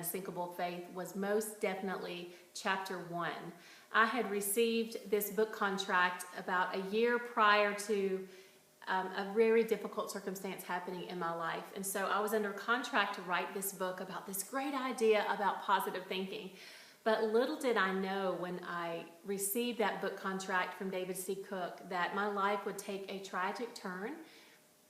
Unsinkable Faith was most definitely chapter 1. I had received this book contract about a year prior to a very difficult circumstance happening in my life. And so I was under contract to write this book about this great idea about positive thinking. But little did I know when I received that book contract from David C. Cook that my life would take a tragic turn.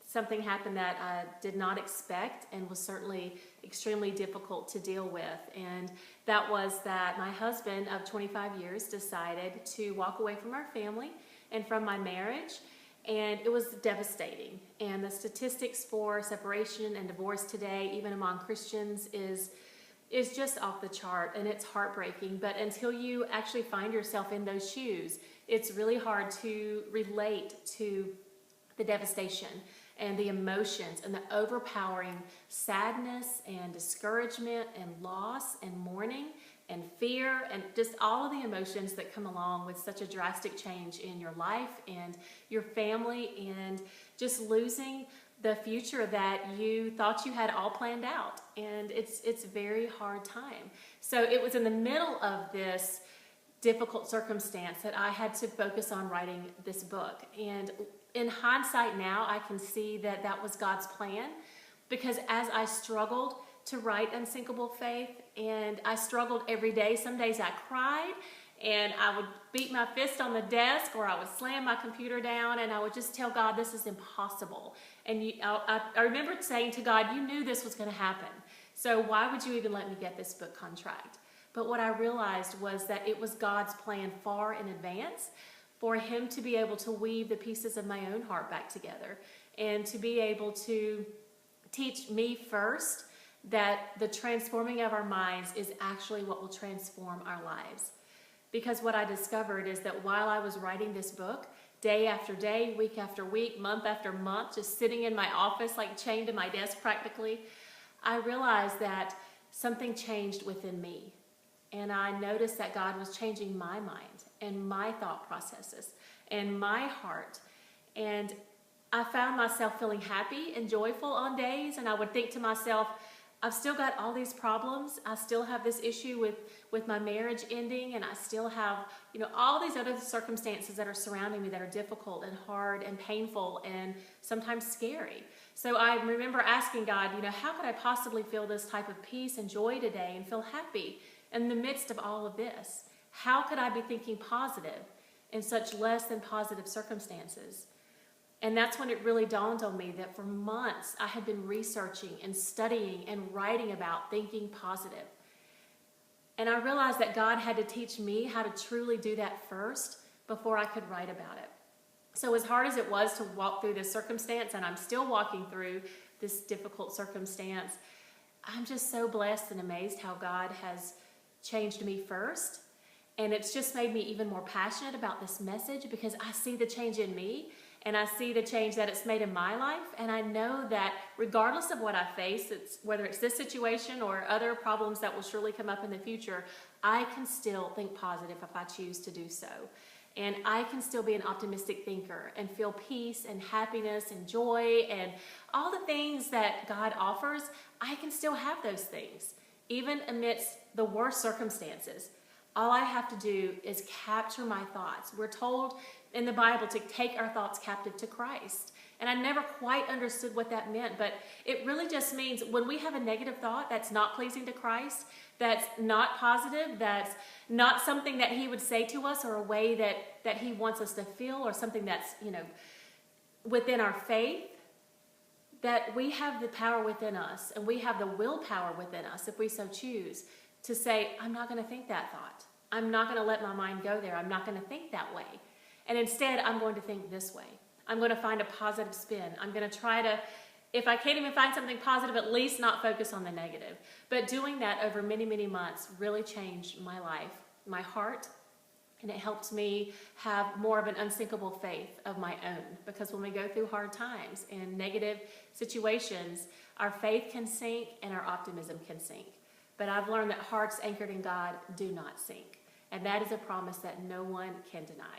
Something happened that I did not expect and was certainly extremely difficult to deal with. And that was that my husband of 25 years decided to walk away from our family and from my marriage. And it was devastating. And the statistics for separation and divorce today, even among Christians, is just off the chart, and it's heartbreaking. But until you actually find yourself in those shoes, it's really hard to relate to the devastation and the emotions and the overpowering sadness and discouragement and loss and mourning and fear and just all of the emotions that come along with such a drastic change in your life and your family, and just losing the future that you thought you had all planned out. And it's a very hard time. So it was in the middle of this difficult circumstance that I had to focus on writing this book. And in hindsight now, I can see that that was God's plan, because as I struggled to write Unsinkable Faith, and I struggled every day. Some days I cried and I would beat my fist on the desk, or I would slam my computer down, and I would just tell God, this is impossible. And I remember saying to God, you knew this was going to happen, so why would you even let me get this book contract? But what I realized was that it was God's plan far in advance for him to be able to weave the pieces of my own heart back together, and to be able to teach me first that the transforming of our minds is actually what will transform our lives. Because what I discovered is that while I was writing this book, day after day, week after week, month after month, just sitting in my office, like chained to my desk practically, I realized that something changed within me. And I noticed that God was changing my mind and my thought processes and my heart. And I found myself feeling happy and joyful on days, and I would think to myself, I've still got all these problems. I still have this issue with my marriage ending, and I still have, all these other circumstances that are surrounding me that are difficult and hard and painful and sometimes scary. So I remember asking God, how could I possibly feel this type of peace and joy today and feel happy in the midst of all of this? How could I be thinking positive in such less than positive circumstances? And that's when it really dawned on me that for months I had been researching and studying and writing about thinking positive. And I realized that God had to teach me how to truly do that first before I could write about it. So as hard as it was to walk through this circumstance, and I'm still walking through this difficult circumstance, I'm just so blessed and amazed how God has changed me first. And it's just made me even more passionate about this message, because I see the change in me. And I see the change that it's made in my life. And I know that regardless of what I face, whether it's this situation or other problems that will surely come up in the future, I can still think positive if I choose to do so. And I can still be an optimistic thinker and feel peace and happiness and joy and all the things that God offers. I can still have those things, even amidst the worst circumstances. All I have to do is capture my thoughts. We're told in the Bible to take our thoughts captive to Christ. And I never quite understood what that meant, but it really just means when we have a negative thought that's not pleasing to Christ, that's not positive, that's not something that he would say to us, or a way that he wants us to feel, or something that's, within our faith, that we have the power within us, and we have the willpower within us, if we so choose, to say, I'm not going to think that thought. I'm not going to let my mind go there. I'm not going to think that way. And instead, I'm going to think this way. I'm going to find a positive spin. I'm going to try to, if I can't even find something positive, at least not focus on the negative. But doing that over many, many months really changed my life, my heart, and it helped me have more of an unsinkable faith of my own. Because when we go through hard times and negative situations, our faith can sink and our optimism can sink. But I've learned that hearts anchored in God do not sink. And that is a promise that no one can deny.